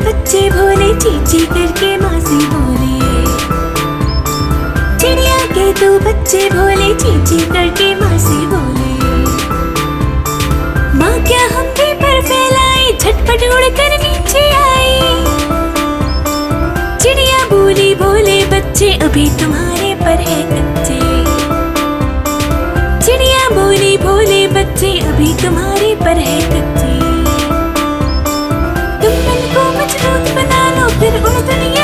बच्चे भोले, चींची करके माँ से बोले। चिड़िया के दो बच्चे भोले, चींची करके माँ से बोले। माँ क्या हम भी पर फैलाई, झटपट उड़कर नीचे आई। चिड़िया बोली भोले बच्चे अभी तुम्हारे पर है कच्चे। चिड़िया बोली भोले बच्चे अभी तुम्हारे पर है कच्चे। तुम मन को मजबूत बना लो, फिर उड़ दुनिया